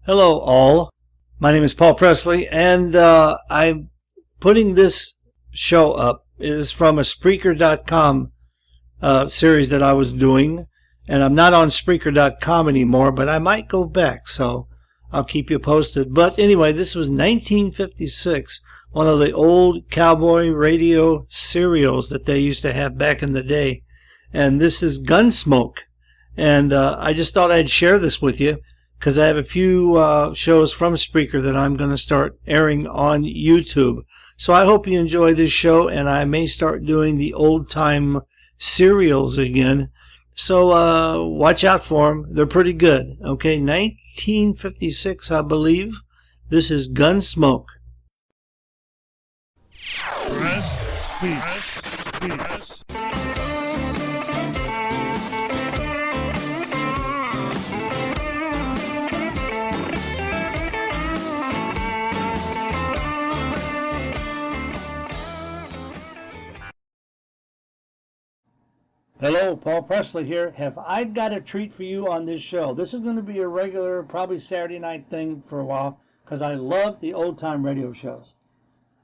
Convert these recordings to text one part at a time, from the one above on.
Hello, all. My name is Paul Presley, and I'm putting this show up. It is from a Spreaker.com series that I was doing, and I'm not on Spreaker.com anymore, but I might go back, so I'll keep you posted. But anyway, this was 1956, one of the old cowboy radio serials that they used to have back in the day, and this is Gunsmoke, and I just thought I'd share this with you, because I have a few shows from Spreaker that I'm going to start airing on YouTube. So I hope you enjoy this show, and I may start doing the old-time serials again. So watch out for them. They're pretty good. Okay, 1956, I believe. This is Gunsmoke. Press speed. Hello, Paul Presley here. Have I got a treat for you on this show? This is going to be a regular, probably Saturday night thing for a while, because I love the old-time radio shows.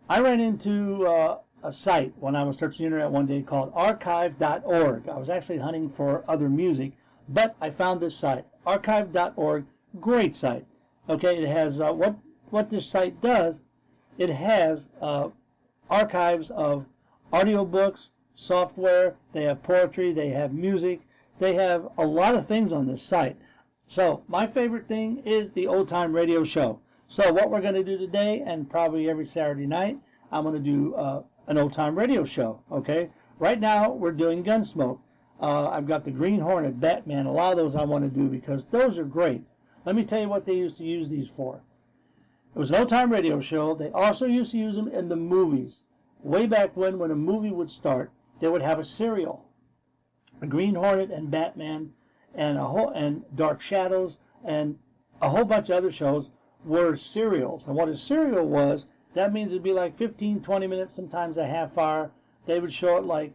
I ran into a site when I was searching the internet one day called archive.org. I was actually hunting for other music, but I found this site, archive.org. Great site. Okay, it has what this site does. It has archives of audiobooks, software, they have poetry, they have music, they have a lot of things on this site. So my favorite thing is the old time radio show. So what we're going to do today, and probably every Saturday night, I'm going to do an old time radio show. Okay, right now we're doing Gunsmoke. I've got the Green Hornet, Batman, a lot of those I want to do because those are great. Let me tell you what they used to use these for. It was an old time radio show. They also used to use them in the movies. Way back when a movie would start, they would have a serial. The Green Hornet and Batman and Dark Shadows and a whole bunch of other shows were serials. And what a serial was, that means it'd be like 15, 20 minutes, sometimes a half hour. They would show it like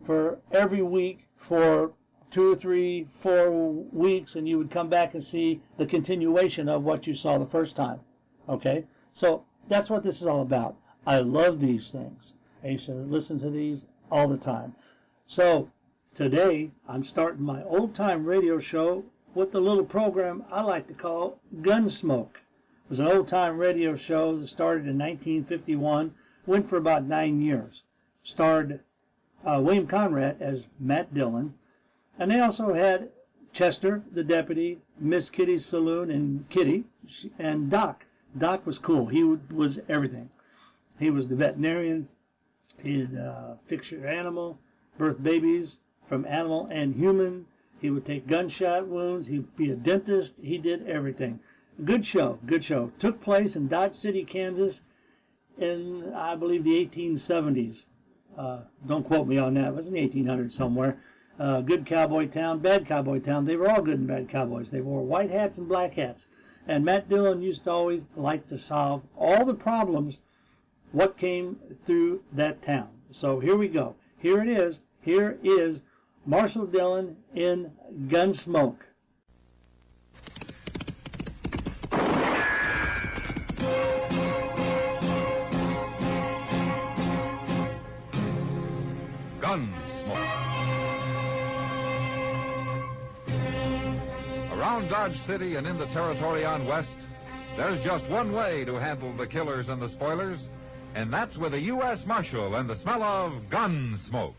for every week for 2 or 3, 4 weeks, and you would come back and see the continuation of what you saw the first time. Okay? So that's what this is all about. I love these things. I used to listen to these all the time. So today I'm starting my old time radio show with the little program I like to call Gunsmoke. It was an old time radio show that started in 1951, went for about 9 years. Starred William Conrad as Matt Dillon, and they also had Chester, the deputy, Miss Kitty's Saloon, and Kitty, and Doc. Doc was cool. He was everything. He was the veterinarian. He'd fix your animal, birth babies from animal and human. He would take gunshot wounds. He'd be a dentist. He did everything. Good show, good show. Took place in Dodge City, Kansas in, I believe, the 1870s. Don't quote me on that. It was in the 1800s somewhere. Good cowboy town, bad cowboy town. They were all good and bad cowboys. They wore white hats and black hats. And Matt Dillon used to always like to solve all the problems what came through that town. So here we go. Here it is. Here is Marshall Dillon in Gunsmoke. Gunsmoke. Around Dodge City and in the territory on West, there's just one way to handle the killers and the spoilers, and that's with a U.S. Marshal and the smell of Gunsmoke.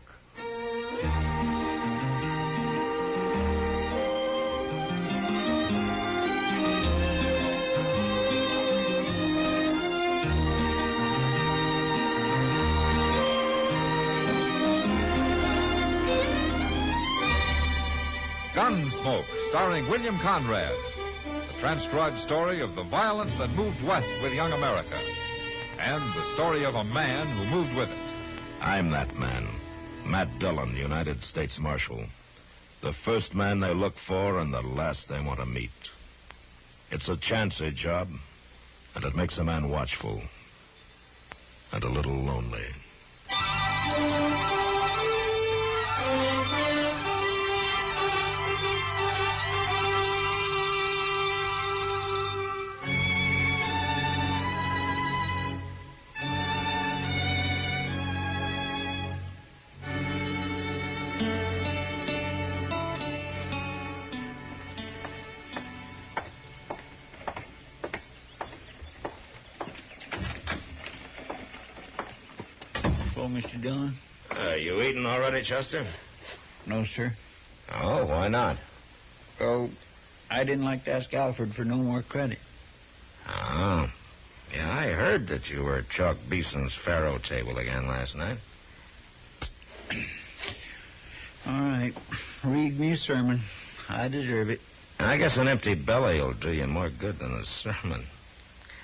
Gunsmoke, starring William Conrad, the transcribed story of the violence that moved west with young America, and the story of a man who moved with it. I'm that man, Matt Dillon, United States Marshal. The first man they look for and the last they want to meet. It's a chancy job, and it makes a man watchful and a little lonely. Dillon. You eating already, Chester? No, sir. Oh, why not? Oh, I didn't like to ask Alfred for no more credit. Oh. Yeah, I heard that you were at Chalk Beeson's faro table again last night. All right. Read me a sermon. I deserve it. I guess an empty belly will do you more good than a sermon.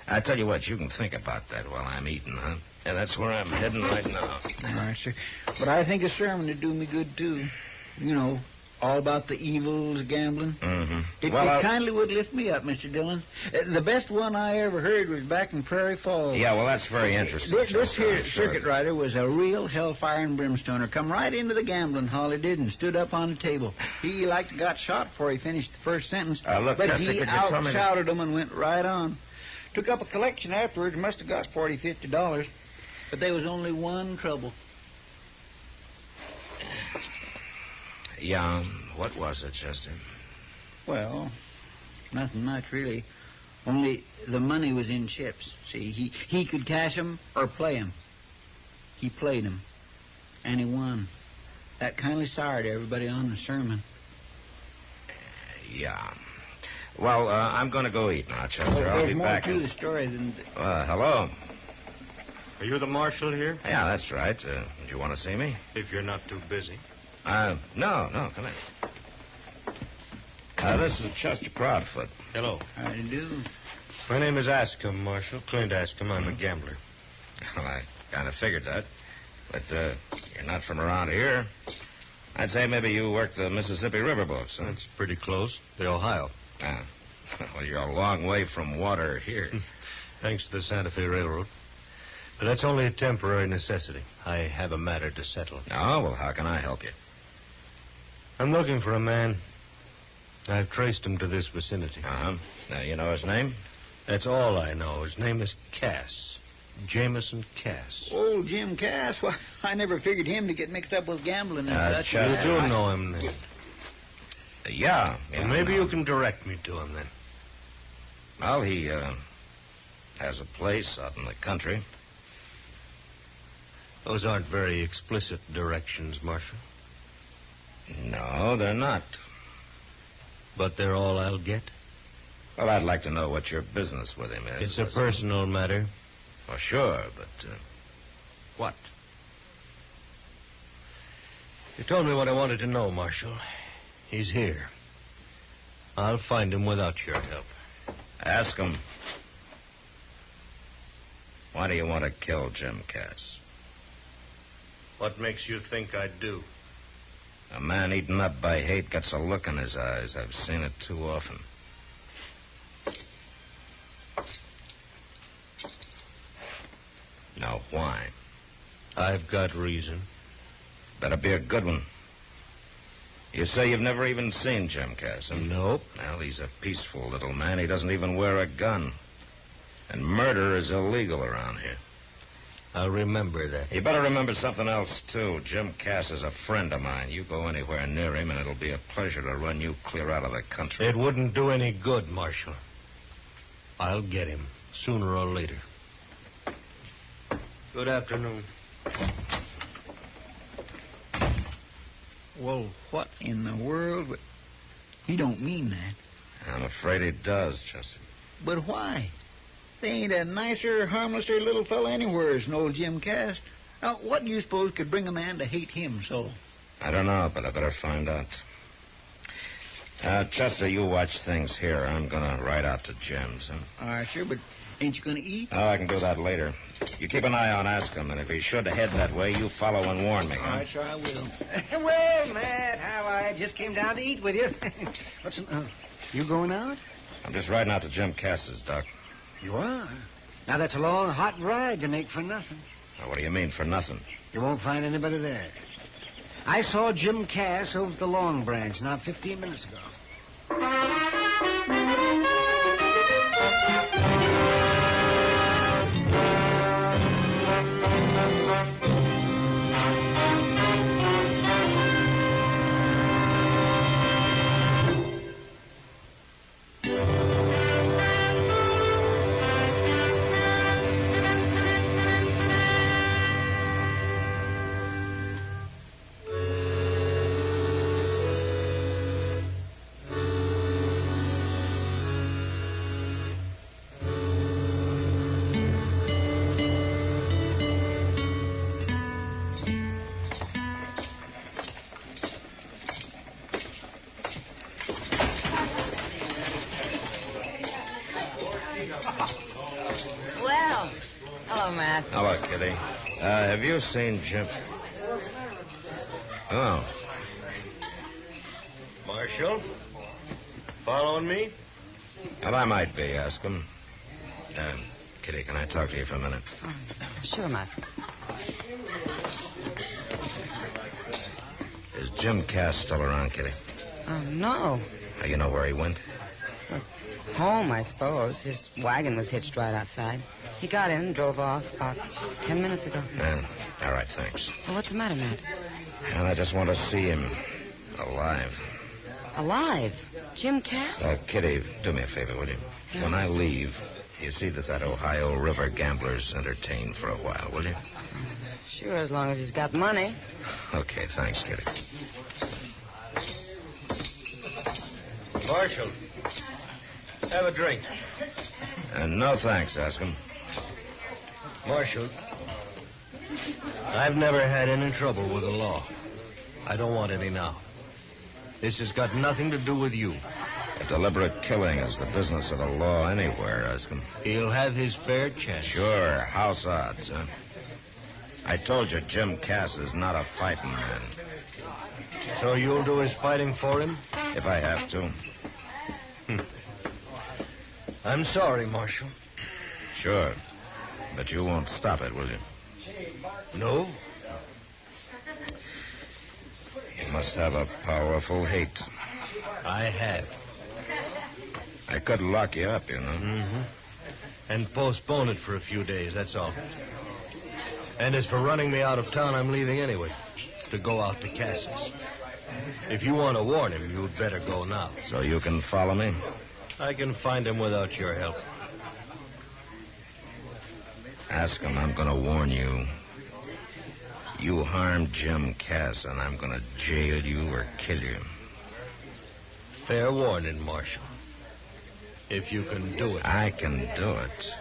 I tell you what, you can think about that while I'm eating, huh? Yeah, that's where I'm heading right now. All right, sir. But I think a sermon would do me good, too. You know, all about the evils of gambling. Mm-hmm. It kindly would lift me up, Mr. Dillon. The best one I ever heard was back in Prairie Falls. Yeah, well, that's very interesting. This here circuit rider was a real hellfire and brimstoner. Come right into the gambling hall, he did, and stood up on the table. He got shot before he finished the first sentence. Look, but Chester, he could you tell me out-shouted him and went right on. Took up a collection afterwards, must have got $40, $50. But there was only one trouble. Yeah, what was it, Chester? Well, nothing much, really. Only the money was in chips. See, he could cash 'em or play 'em. He played 'em, and he won. That kindly soured everybody on the sermon. Yeah. Well, I'm going to go eat now, Chester. I'll be back. There's more to the story than... Hello. Are you the marshal here? Yeah, that's right. Do you want to see me? If you're not too busy. No, come in. This is Chester Proudfoot. Hello. How do you do? My name is Ascom, Marshal. Clint Ascom. I'm a gambler. Well, I kind of figured that. But you're not from around here. I'd say maybe you work the Mississippi River boats, huh? That's pretty close. The Ohio. Well, you're a long way from water here. Thanks to the Santa Fe Railroad. But that's only a temporary necessity. I have a matter to settle. Oh, well, how can I help you? I'm looking for a man. I've traced him to this vicinity. Uh-huh. Now, you know his name? That's all I know. His name is Cass. Jameson Cass. Old Jim Cass? Well, I never figured him to get mixed up with gambling and such. You do know him, then? Yeah. Well, maybe you can direct me to him, then. Well, he has a place out in the country. Those aren't very explicit directions, Marshal. No, they're not. But they're all I'll get? Well, I'd like to know what your business with him is. It's a personal matter. Well, sure, but what? You told me what I wanted to know, Marshal. He's here. I'll find him without your help. Ask him. Why do you want to kill Jim Cass? What makes you think I'd do? A man eaten up by hate gets a look in his eyes. I've seen it too often. Now, why? I've got reason. Better be a good one. You say you've never even seen Jim Cass, huh? Nope. Well, he's a peaceful little man. He doesn't even wear a gun. And murder is illegal around here. I'll remember that. You better remember something else, too. Jim Cass is a friend of mine. You go anywhere near him, and it'll be a pleasure to run you clear out of the country. It wouldn't do any good, Marshal. I'll get him, sooner or later. Good afternoon. Well, what in the world? He don't mean that. I'm afraid he does, Chester. But why? There ain't a nicer, harmlesser little fella anywhere than old Jim Cass. Now, what do you suppose could bring a man to hate him so? I don't know, but I better find out. Chester, you watch things here. I'm going to ride out to Jim's. Huh? All right, sure, but ain't you going to eat? Oh, I can do that later. You keep an eye on Ascom, and if he should head that way, you follow and warn me. All right, sure, I will. Well, Matt, how I just came down to eat with you. What's you going out? I'm just riding out to Jim Cass's, Doc. You are? Now, that's a long, hot ride to make for nothing. Now, what do you mean, for nothing? You won't find anybody there. I saw Jim Cass over at the Long Branch not 15 minutes ago. Matt. Hello, Kitty. Have you seen Jim? Oh. Marshal? Following me? Well, I might be, ask him. Kitty, can I talk to you for a minute? Sure, Matt. Is Jim Cass still around, Kitty? No. You know where he went? Home, I suppose. His wagon was hitched right outside. He got in and drove off about 10 minutes ago. All right, thanks. Well, what's the matter, Matt? And I just want to see him alive. Alive? Jim Cass? Kitty, do me a favor, will you? Yeah. When I leave, you see that Ohio River gambler's entertained for a while, will you? Sure, as long as he's got money. Okay, thanks, Kitty. Marshal, have a drink. No thanks, ask him. Marshal, I've never had any trouble with the law. I don't want any now. This has got nothing to do with you. A deliberate killing is the business of the law anywhere, ask him. He'll have his fair chance. Sure, house odds, huh? I told you Jim Cass is not a fighting man. So you'll do his fighting for him? If I have to. I'm sorry, Marshal. Sure. But you won't stop it, will you? No? You must have a powerful hate. I have. I could lock you up, you know. Mm-hmm. And postpone it for a few days, that's all. And as for running me out of town, I'm leaving anyway. To go out to Cass's. If you want to warn him, you'd better go now. So you can follow me? I can find him without your help. Ask him, I'm going to warn you. You harmed Jim Cass, and I'm going to jail you or kill you. Fair warning, Marshal. If you can do it. I can do it.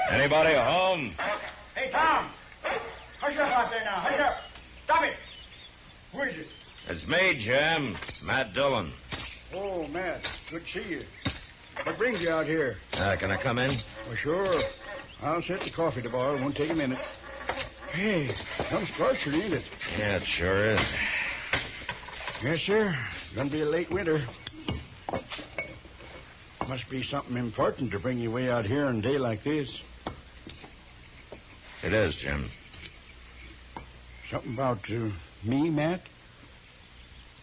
Anybody home? Hey, Tom! Hush up out there now. Hush up. Stop it. Who is it? It's me, Jim. Matt Dillon. Oh, Matt. Good to see you. What brings you out here? Can I come in? Well, sure. I'll set the coffee to boil. It won't take a minute. Hey, some scorcher, ain't it? Yeah, it sure is. Yes, sir. Gonna be a late winter. Must be something important to bring you way out here on a day like this. It is, Jim. Something about me, Matt?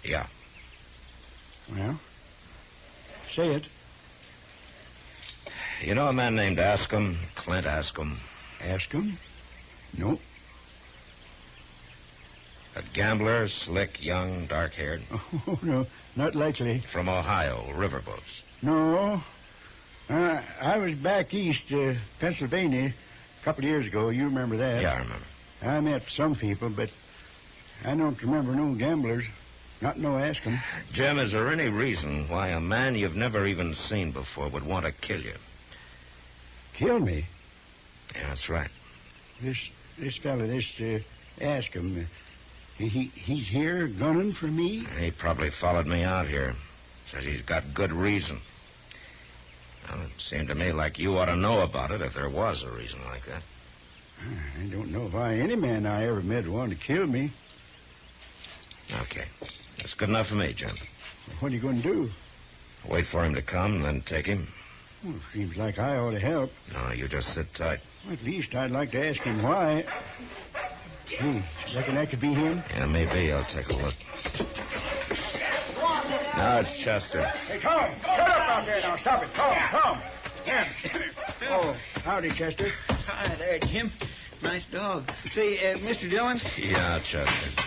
Yeah. Well, say it. You know a man named Ascom? Clint Ascom? Ascom? No. A gambler, slick, young, dark-haired? Oh, no, not likely. From Ohio, riverboats. No. I was back east, Pennsylvania, a couple of years ago. You remember that? Yeah, I remember. I met some people, but I don't remember no gamblers. Not no Ascom. Jim, is there any reason why a man you've never even seen before would want to kill you? Kill me? Yeah, that's right. This fella, Ascom, he's here gunning for me? He probably followed me out here. Says he's got good reason. Well, it seemed to me like you ought to know about it if there was a reason like that. I don't know why any man I ever met wanted to kill me. Okay. That's good enough for me, Jim. What are you going to do? Wait for him to come, then take him. Well, seems like I ought to help. No, you just sit tight. Well, at least I'd like to ask him why. Gee, reckon that could be him? Yeah, maybe. I'll take a look. Now it's Chester. Hey, Tom, shut up out there now. Stop it. Tom. Yeah. Oh, howdy, Chester. Hi there, Jim. Nice dog. Say, Mr. Dillon? Yeah, Chester.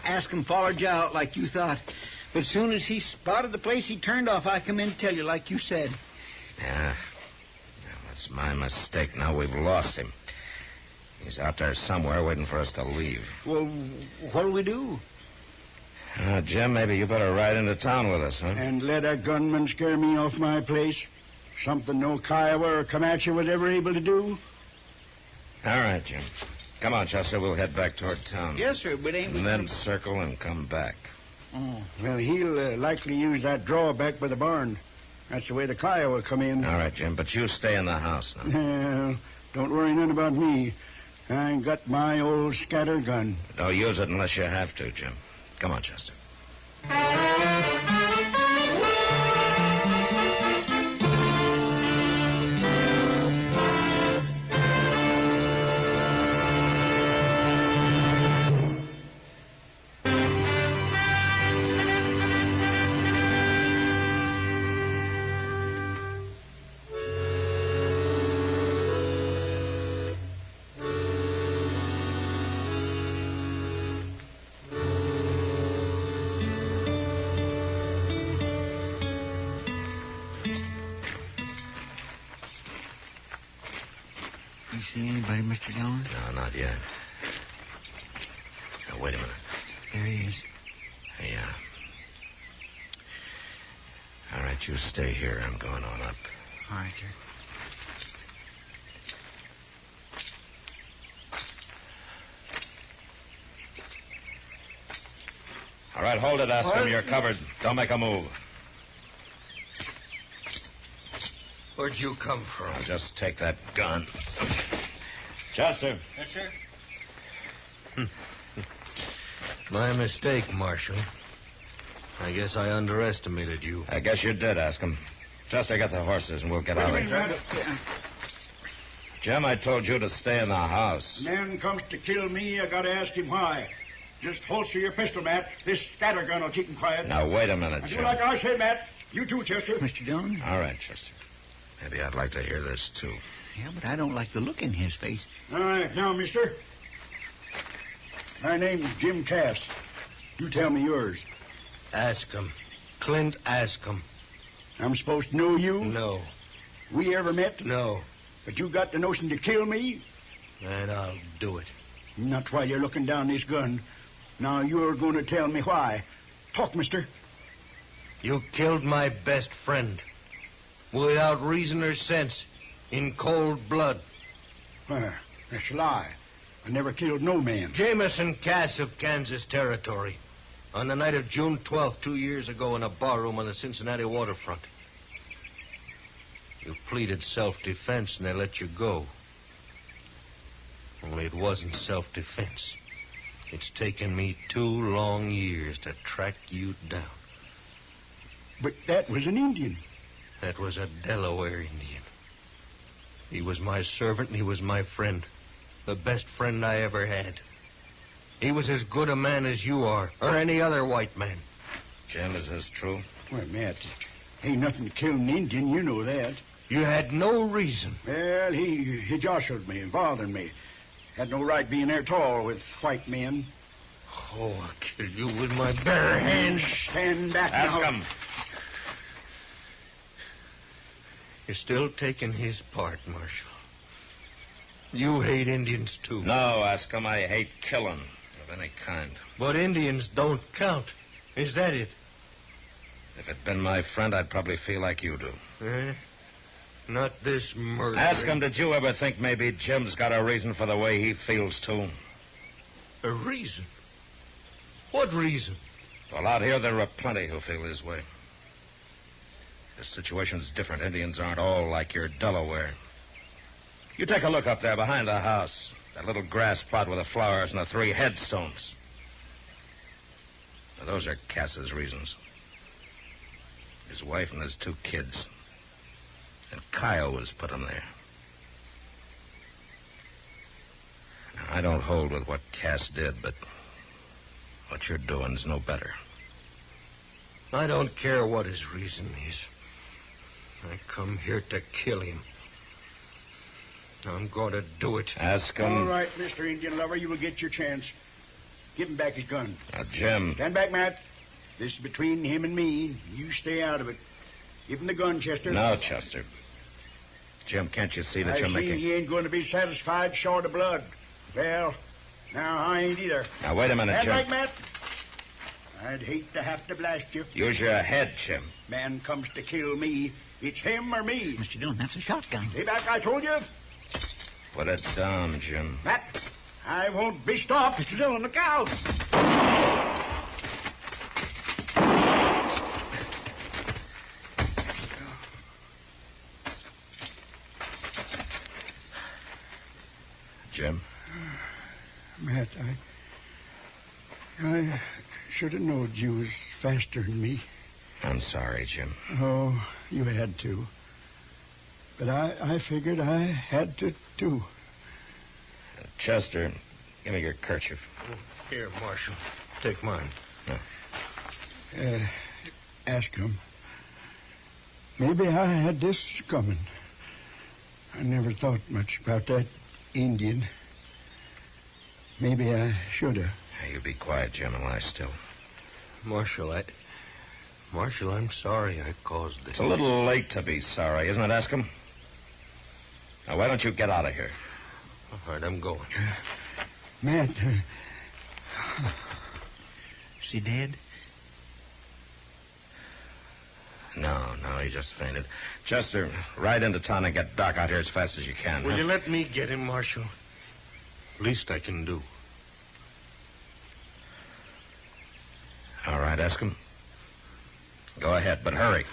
Ascom followed you out like you thought. But as soon as he spotted the place, he turned off. I come in to tell you like you said. Yeah. That's my mistake. Now we've lost him. He's out there somewhere waiting for us to leave. Well, what'll we do? Jim, maybe you better ride into town with us, huh? And let a gunman scare me off my place? Something no Kiowa or Comanche was ever able to do? All right, Jim. Come on, Chester. We'll head back toward town. Yes, sir, but ain't we... And then circle and come back. Oh, well, he'll likely use that drawback by the barn. That's the way the Kiowa come in. All right, Jim, but you stay in the house now. Well, don't worry none about me. I got my old scatter gun. Don't use it unless you have to, Jim. Come on, Chester. You see anybody, Mr. Dillon? No, not yet. Now, wait a minute. There he is. Yeah. All right, you stay here. I'm going on up. All right, sir. All right, hold it, Askham. You're covered. Don't make a move. Where'd you come from? I'll just take that gun. Chester. Yes, sir. My mistake, Marshal. I guess I underestimated you. I guess you did, Askham. Chester, get the horses and we'll get out of here. Jim, I told you to stay in the house. Man comes to kill me, I gotta ask him why. Just holster your pistol, Matt. This scatter gun will keep him quiet. Now, wait a minute, Do Jim. like I say, Matt. You too, Chester. Mr. Dillon? All right, Chester. Maybe I'd like to hear this, too. Yeah, but I don't like the look in his face. All right, now, mister. My name's Jim Cass. You tell me yours. Askham. Clint Askham. I'm supposed to know you? No. We ever met? No. But you got the notion to kill me? And I'll do it. Not while you're looking down this gun. Now you're going to tell me why. Talk, mister. You killed my best friend. Without reason or sense. In cold blood. Well, that's a lie. I never killed no man. Jameson Cass of Kansas Territory. On the night of June 12th, 2 years ago in a barroom on the Cincinnati waterfront. You pleaded self-defense and they let you go. Only it wasn't self-defense. It's taken me 2 long years to track you down. But that was an Indian. That was a Delaware Indian. He was my servant and he was my friend. The best friend I ever had. He was as good a man as you are, or any other white man. Jim, is this true? Well, Matt, ain't nothing to kill an Indian, you know that. You had no reason. Well, he jostled me and bothered me. Had no right being there at all with white men. Oh, I'll kill you with my bare hands. Stand back now. Ask him. You're still taking his part, Marshal. You hate Indians, too. No, Askham, I hate killing of any kind. But Indians don't count. Is that it? If it'd been my friend, I'd probably feel like you do. Eh? Not this murder. Ask him, did you ever think maybe Jim's got a reason for the way he feels, too? A reason? What reason? Well, out here, there are plenty who feel his way. The situation's different. Indians aren't all like your Delaware. You take a look up there behind the house. That little grass plot with the flowers and the 3 headstones. Now, those are Cass's reasons. His wife and his 2 kids. And Kiowas put him there. Now, I don't hold with what Cass did, but what you're doing's no better. I don't care what his reason is. I come here to kill him. I'm going to do it. Ask him. All right, Mr. Indian lover, you will get your chance. Give him back his gun. Now, Jim. Stand back, Matt. This is between him and me. You stay out of it. Give him the gun, Chester. No, Chester. Jim, can't you see that you're I see making... he ain't going to be satisfied short of blood. Well, now I ain't either. Now, wait a minute, That's Jim. right, Matt. I'd hate to have to blast you. Use your head, Jim. Man comes to kill me. It's him or me. Mr. Dillon, that's a shotgun. Stay back, I told you. Put it down, Jim. Matt, I won't be stopped. Mr. Dillon, look out. Jim? Matt, I should have known you was faster than me. I'm sorry, Jim. Oh, you had to. But I figured I had to, too. Chester, give me your kerchief. Here, Marshal. Take mine. Ask him. Maybe I had this coming. I never thought much about that Indian. Maybe I should have. Hey, you be quiet, Jim, and lie still. Marshal, I'm sorry I caused this. It's a little late to be sorry, isn't it, ask him? Now, why don't you get out of here? All right, I'm going. Matt. Is he dead? No, he just fainted. Chester, ride into town and get Doc out here as fast as you can. Will you let me get him, Marshal? Least I can do. All right, ask him. Go ahead, but hurry.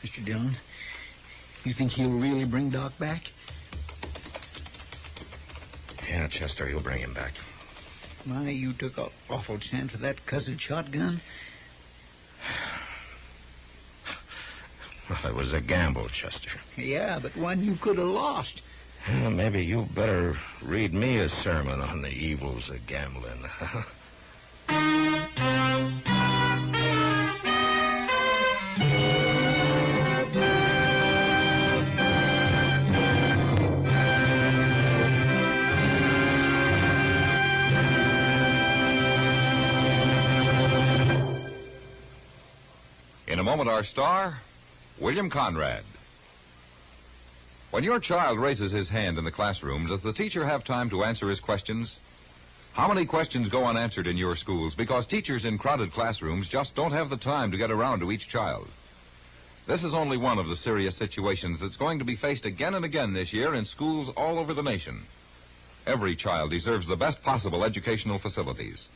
Mr. Dillon, you think he'll really bring Doc back? Yeah, Chester, he'll bring him back. My, you took an awful chance with that cussed shotgun. Well, it was a gamble, Chester. Yeah, but one you could have lost. Well, maybe you better read me a sermon on the evils of gambling. In a moment, our star, William Conrad. When your child raises his hand in the classroom, does the teacher have time to answer his questions? How many questions go unanswered in your schools because teachers in crowded classrooms just don't have the time to get around to each child? This is only one of the serious situations that's going to be faced again and again this year in schools all over the nation. Every child deserves the best possible educational facilities.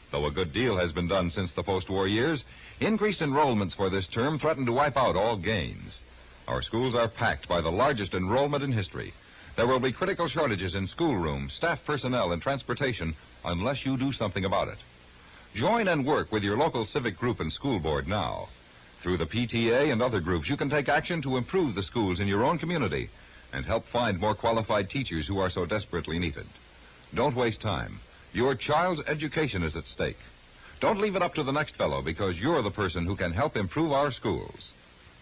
Though a good deal has been done since the post-war years, increased enrollments for this term threaten to wipe out all gains. Our schools are packed by the largest enrollment in history. There will be critical shortages in schoolrooms, staff personnel, and transportation unless you do something about it. Join and work with your local civic group and school board now. Through the PTA and other groups, you can take action to improve the schools in your own community and help find more qualified teachers who are so desperately needed. Don't waste time. Your child's education is at stake. Don't leave it up to the next fellow because you're the person who can help improve our schools.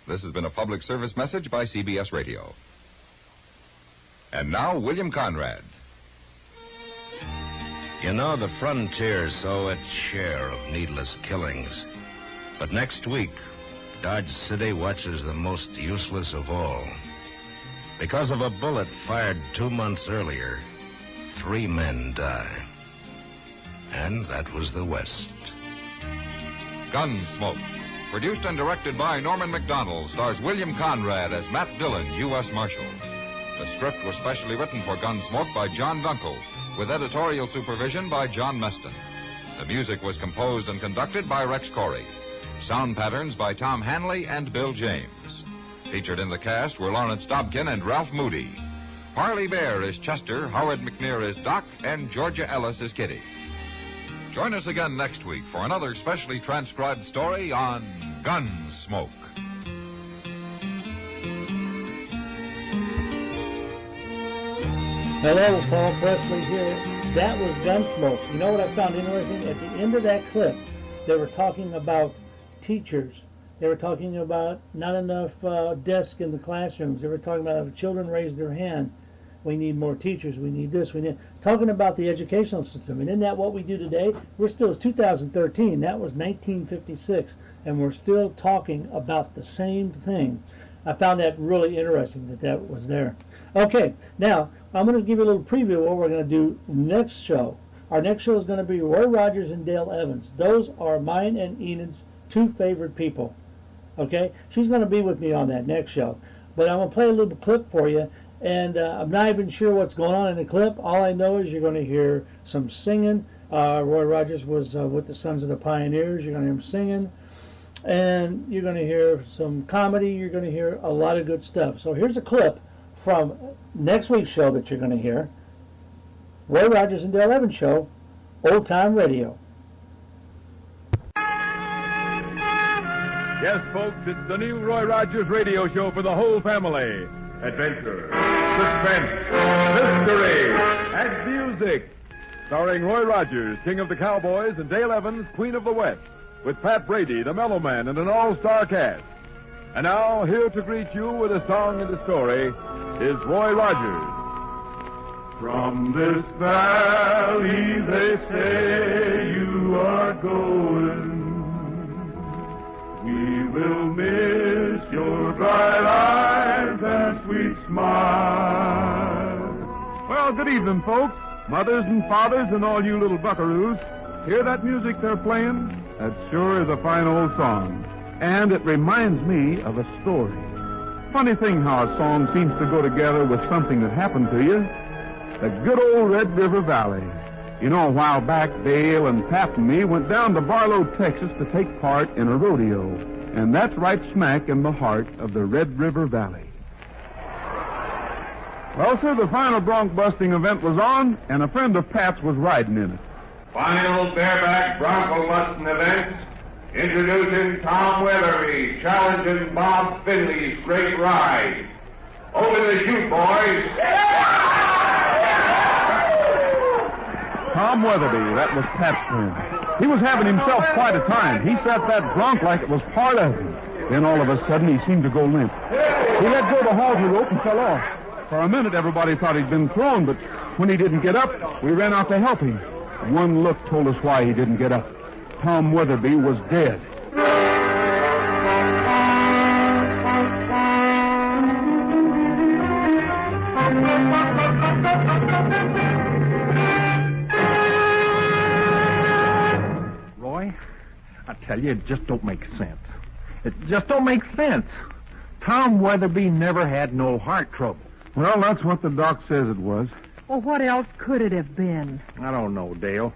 This has been a public service message by CBS Radio. And now, William Conrad. You know, the frontier's owe its share of needless killings. But next week, Dodge City watches the most useless of all. Because of a bullet fired 2 months earlier, 3 men die. And that was the West. Gunsmoke. Produced and directed by Norman McDonald, stars William Conrad as Matt Dillon, U.S. Marshal. The script was specially written for Gunsmoke by John Dunkel, with editorial supervision by John Meston. The music was composed and conducted by Rex Corey. Sound patterns by Tom Hanley and Bill James. Featured in the cast were Lawrence Dobkin and Ralph Moody. Harley Bear is Chester, Howard McNear is Doc, and Georgia Ellis is Kitty. Join us again next week for another specially transcribed story on Gunsmoke. Hello, Paul Presley here. That was Gunsmoke. You know what I found interesting? At the end of that clip, they were talking about teachers. They were talking about not enough desks in the classrooms. They were talking about if children raise their hand, we need more teachers, we need this, we need... Talking about the educational system. And isn't that what we do today? It's 2013. That was 1956. And we're still talking about the same thing. I found that really interesting that was there. Okay, now I'm going to give you a little preview of what we're going to do next show. Our next show is going to be Roy Rogers and Dale Evans. Those are mine and Enid's two favorite people. Okay, she's going to be with me on that next show. But I'm going to play a little clip for you, and I'm not even sure what's going on in the clip. All I know is you're going to hear some singing. Roy Rogers was with the Sons of the Pioneers. You're going to hear him singing. And you're going to hear some comedy. You're going to hear a lot of good stuff. So here's a clip from next week's show that you're going to hear. Roy Rogers and Dale Evans Show, Old Time Radio. Yes, folks, it's the new Roy Rogers radio show for the whole family. Adventure, suspense, mystery, and music. Starring Roy Rogers, King of the Cowboys, and Dale Evans, Queen of the West, with Pat Brady, the Mellow Man, and an all-star cast. And now, here to greet you with a song and a story is Roy Rogers. From this valley, they say you are going. We will miss your bright eyes and sweet smile. Well, good evening, folks. Mothers and fathers and all you little buckaroos. Hear that music they're playing? That sure is a fine old song. And it reminds me of a story. Funny thing how a song seems to go together with something that happened to you. The good old Red River Valley. You know, a while back, Dale and Pat and me went down to Barlow, Texas to take part in a rodeo. And that's right smack in the heart of the Red River Valley. Well, sir, the final bronc busting event was on, and a friend of Pat's was riding in it. Final bareback bronco busting event. Introducing Tom Weatherby, challenging Bob Finley's great ride. Over the chute, boys. Tom Weatherby, that was Pat's friend. He was having himself quite a time. He sat that bronc like it was part of him. Then all of a sudden he seemed to go limp. He let go of the halter rope and fell off. For a minute everybody thought he'd been thrown, but when he didn't get up, we ran out to help him. One look told us why he didn't get up. Tom Weatherby was dead. Roy, I tell you, it just don't make sense. It just don't make sense. Tom Weatherby never had no heart trouble. Well, that's what the doc says it was. Well, what else could it have been? I don't know, Dale.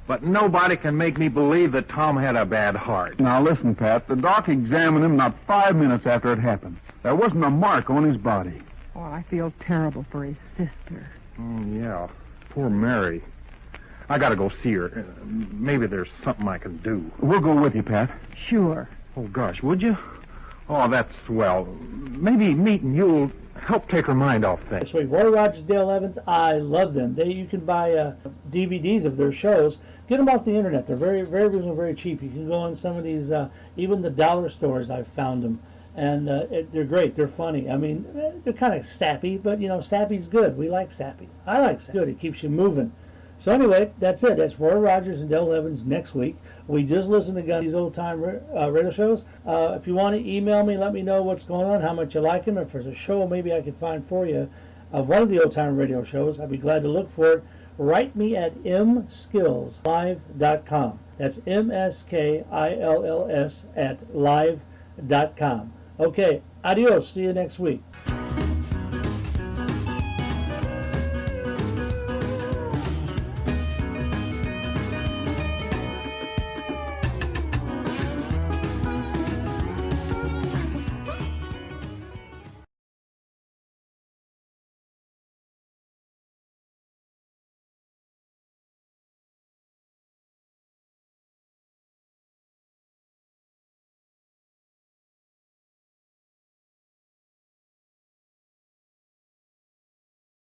But nobody can make me believe that Tom had a bad heart. Now, listen, Pat. The doc examined him not 5 minutes after it happened. There wasn't a mark on his body. Oh, I feel terrible for his sister. Yeah. Poor Mary. I gotta go see her. Maybe there's something I can do. We'll go with you, Pat. Sure. Oh, gosh, would you? Oh, that's swell. Maybe meeting you'll help take her mind off things. Sweet. Roy Rogers, Dale Evans, I love them. You can buy DVDs of their shows. Get them off the internet. They're very, very reasonable, very cheap. You can go in some of these, even the dollar stores. I've found them, and they're great. They're funny. I mean, they're kind of sappy, but sappy's good. We like sappy. I like sappy. Good. It keeps you moving. So anyway, that's it. That's Roy Rogers and Dale Evans next week. We just listened to these old-time radio shows. If you want to email me, let me know what's going on, how much you like them. If there's a show maybe I could find for you of one of the old-time radio shows, I'd be glad to look for it. Write me at mskillslive.com. That's MSKILLS at live.com. Okay, adios. See you next week.